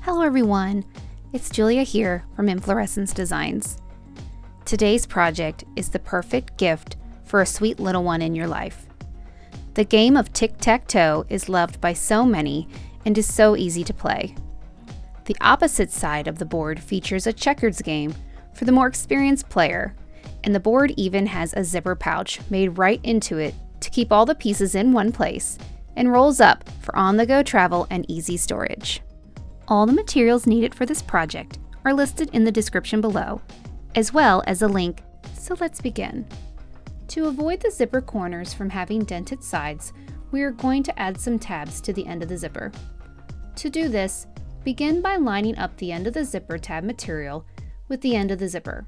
Hello everyone, it's Julia here from Inflorescence Designs. Today's project is the perfect gift for a sweet little one in your life. The game of tic-tac-toe is loved by so many and is so easy to play. The opposite side of the board features a checkers game for the more experienced player, and the board even has a zipper pouch made right into it to keep all the pieces in one place and rolls up for on-the-go travel and easy storage. All the materials needed for this project are listed in the description below, as well as a link, so let's begin. To avoid the zipper corners from having dented sides, we are going to add some tabs to the end of the zipper. To do this, begin by lining up the end of the zipper tab material with the end of the zipper.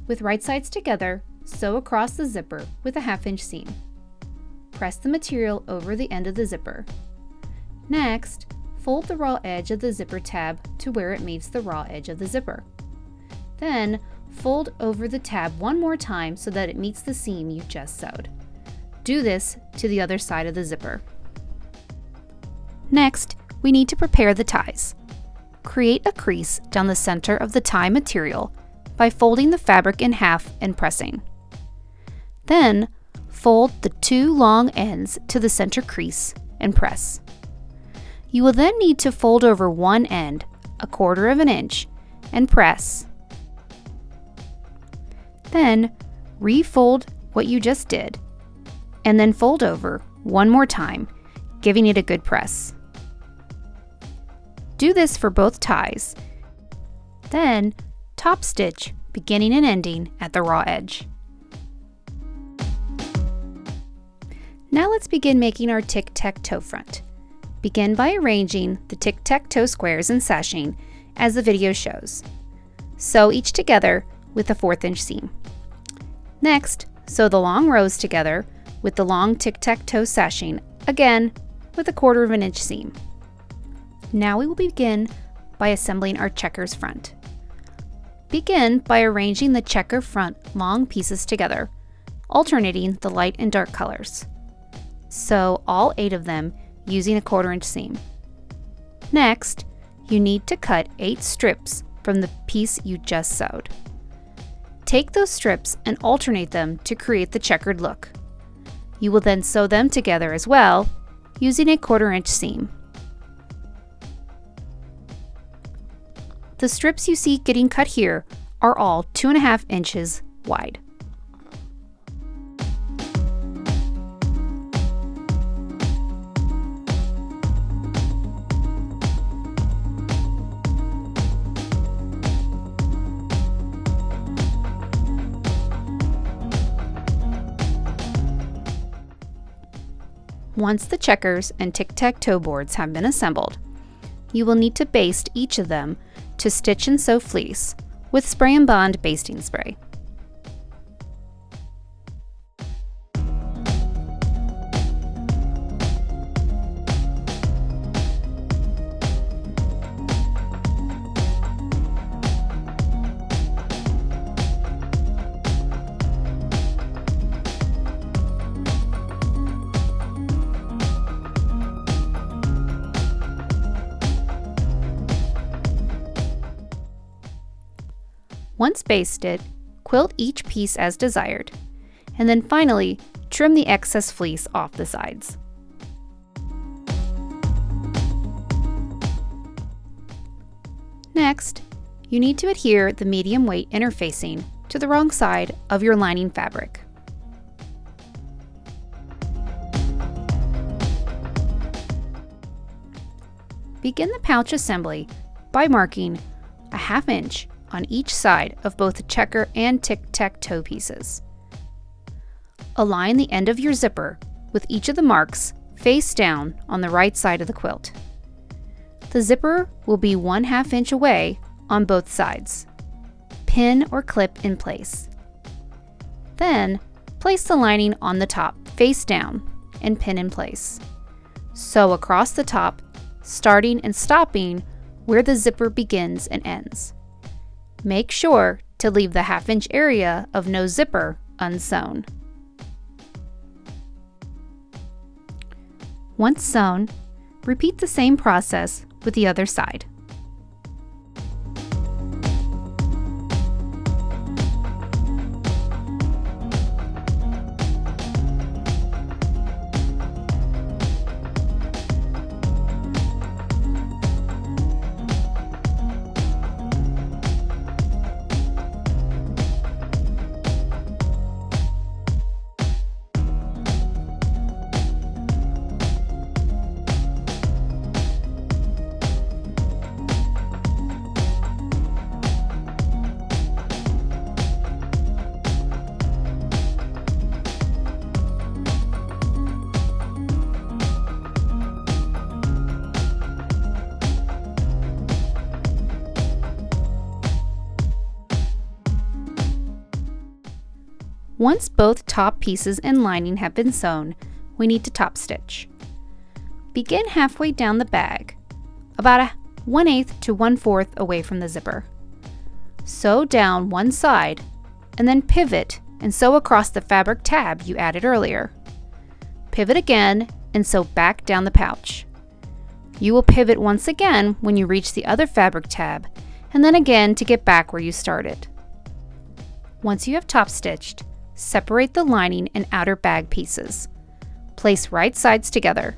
With right sides together, sew across the zipper with a 1/2 inch seam. Press the material over the end of the zipper. Next, fold the raw edge of the zipper tab to where it meets the raw edge of the zipper. Then, fold over the tab one more time so that it meets the seam you just sewed. Do this to the other side of the zipper. Next, we need to prepare the ties. Create a crease down the center of the tie material by folding the fabric in half and pressing. Then, fold the two long ends to the center crease and press. You will then need to fold over one end, 1/4 inch, and press. Then, refold what you just did, and then fold over one more time, giving it a good press. Do this for both ties. Then, top stitch, beginning and ending at the raw edge. Now let's begin making our tic-tac-toe front. Begin by arranging the tic-tac-toe squares and sashing as the video shows. Sew each together with a 1/4 inch seam. Next, sew the long rows together with the long tic-tac-toe sashing, again with a 1/4 inch seam. Now we will begin by assembling our checkers front. Begin by arranging the checker front long pieces together, alternating the light and dark colors. Sew all 8 of them using a 1/4 inch seam. Next, you need to cut 8 strips from the piece you just sewed. Take those strips and alternate them to create the checkered look. You will then sew them together as well using a 1/4 inch seam. The strips you see getting cut here are all 2.5 inches wide. Once the checkers and tic-tac-toe boards have been assembled, you will need to baste each of them to StitchnSew Fleece with SpraynBond basting spray. Once basted, quilt each piece as desired, and then finally trim the excess fleece off the sides. Next, you need to adhere the medium weight interfacing to the wrong side of your lining fabric. Begin the pouch assembly by marking a 1/2 inch on each side of both the checker and tic-tac-toe pieces. Align the end of your zipper with each of the marks face down on the right side of the quilt. The zipper will be 1/2 inch away on both sides. Pin or clip in place. Then, place the lining on the top face down and pin in place. Sew across the top, starting and stopping where the zipper begins and ends. Make sure to leave the 1/2 inch area of no zipper unsewn. Once sewn, repeat the same process with the other side. Once both top pieces and lining have been sewn, we need to top stitch. Begin halfway down the bag, about 1/8 to 1/4 away from the zipper. Sew down one side, and then pivot and sew across the fabric tab you added earlier. Pivot again and sew back down the pouch. You will pivot once again when you reach the other fabric tab, and then again to get back where you started. Once you have top stitched, separate the lining and outer bag pieces. Place right sides together.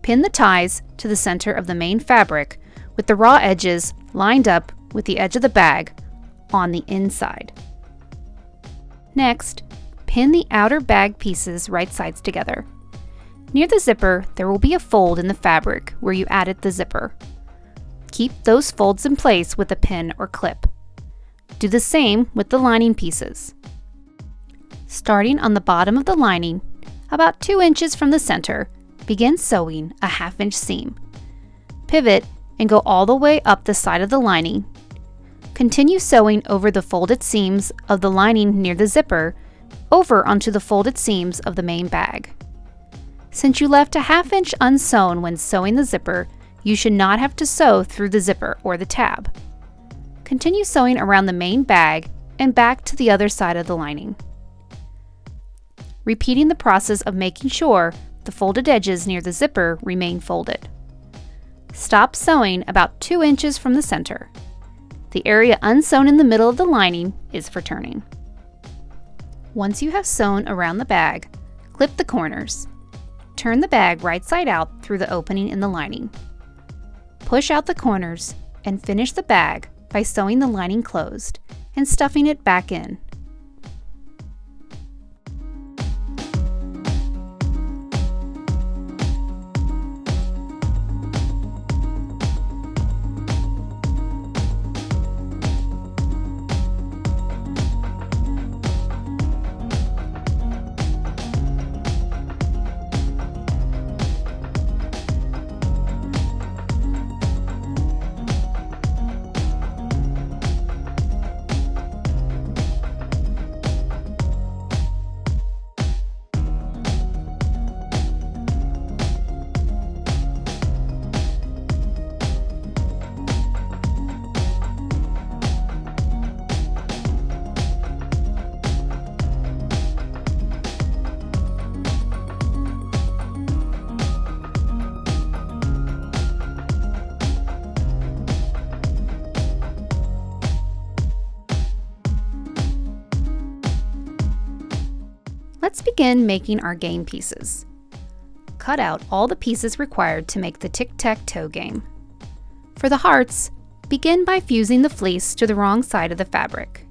Pin the ties to the center of the main fabric with the raw edges lined up with the edge of the bag on the inside. Next, pin the outer bag pieces right sides together. Near the zipper, there will be a fold in the fabric where you added the zipper. Keep those folds in place with a pin or clip. Do the same with the lining pieces. Starting on the bottom of the lining, about 2 inches from the center, begin sewing a 1/2 inch seam. Pivot and go all the way up the side of the lining. Continue sewing over the folded seams of the lining near the zipper, over onto the folded seams of the main bag. Since you left a 1/2 inch unsewn when sewing the zipper, you should not have to sew through the zipper or the tab. Continue sewing around the main bag and back to the other side of the lining. Repeating the process of making sure the folded edges near the zipper remain folded. Stop sewing about 2 inches from the center. The area unsewn in the middle of the lining is for turning. Once you have sewn around the bag, clip the corners. Turn the bag right side out through the opening in the lining. Push out the corners and finish the bag by sewing the lining closed and stuffing it back in. Let's begin making our game pieces. Cut out all the pieces required to make the tic-tac-toe game. For the hearts, begin by fusing the fleece to the wrong side of the fabric.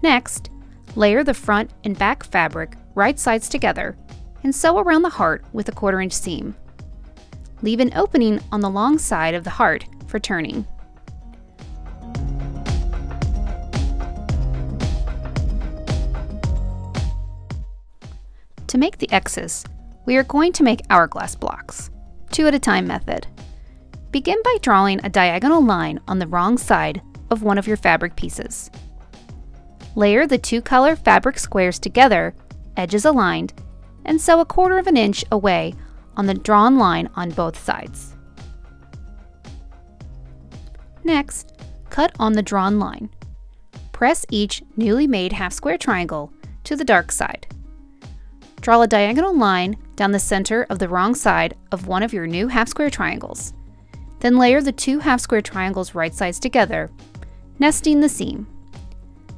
Next, layer the front and back fabric right sides together and sew around the heart with a 1/4 inch seam. Leave an opening on the long side of the heart for turning. To make the X's, we are going to make hourglass blocks, 2 at a time method. Begin by drawing a diagonal line on the wrong side of one of your fabric pieces. Layer the 2 color fabric squares together, edges aligned, and sew a 1/4 inch away on the drawn line on both sides. Next, cut on the drawn line. Press each newly made half square triangle to the dark side. Draw a diagonal line down the center of the wrong side of one of your new half square triangles. Then layer the 2 half square triangles right sides together, nesting the seam.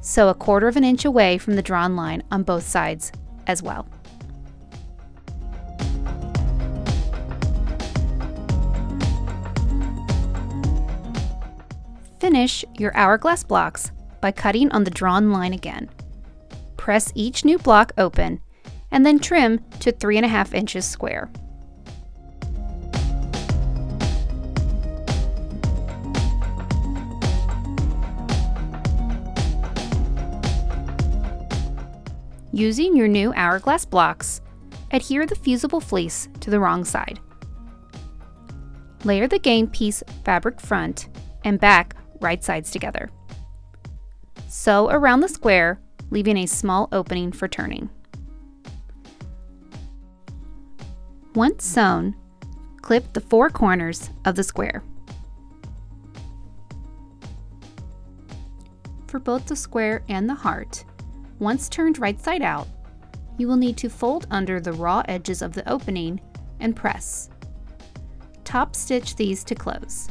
Sew a 1/4 inch away from the drawn line on both sides as well. Finish your hourglass blocks by cutting on the drawn line again. Press each new block open and then trim to 3.5 inches square. Using your new hourglass blocks, adhere the fusible fleece to the wrong side. Layer the game piece fabric front and back right sides together. Sew around the square, leaving a small opening for turning. Once sewn, clip the 4 corners of the square. For both the square and the heart, once turned right side out, you will need to fold under the raw edges of the opening and press. Top stitch these to close.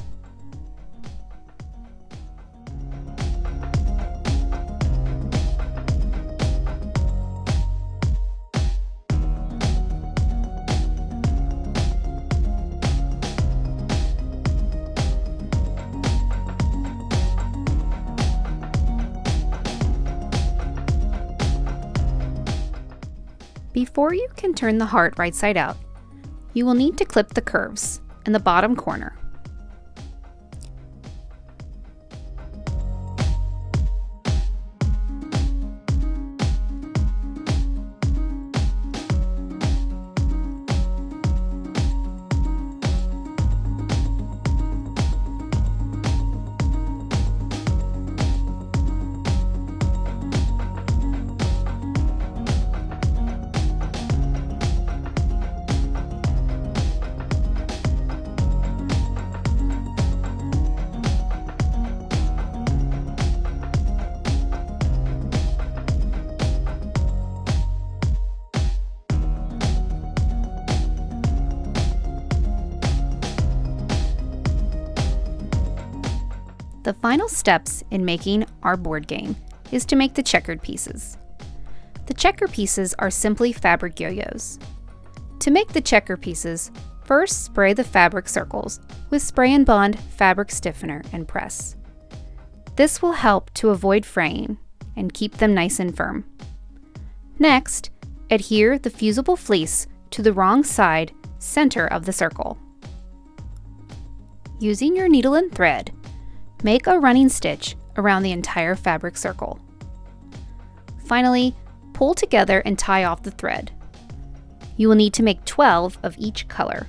Before you can turn the heart right side out, you will need to clip the curves in the bottom corner. The final steps in making our board game is to make the checkered pieces. The checker pieces are simply fabric yo-yos. To make the checker pieces, first spray the fabric circles with SpraynBond fabric stiffener and press. This will help to avoid fraying and keep them nice and firm. Next, adhere the fusible fleece to the wrong side center of the circle. Using your needle and thread, make a running stitch around the entire fabric circle. Finally, pull together and tie off the thread. You will need to make 12 of each color.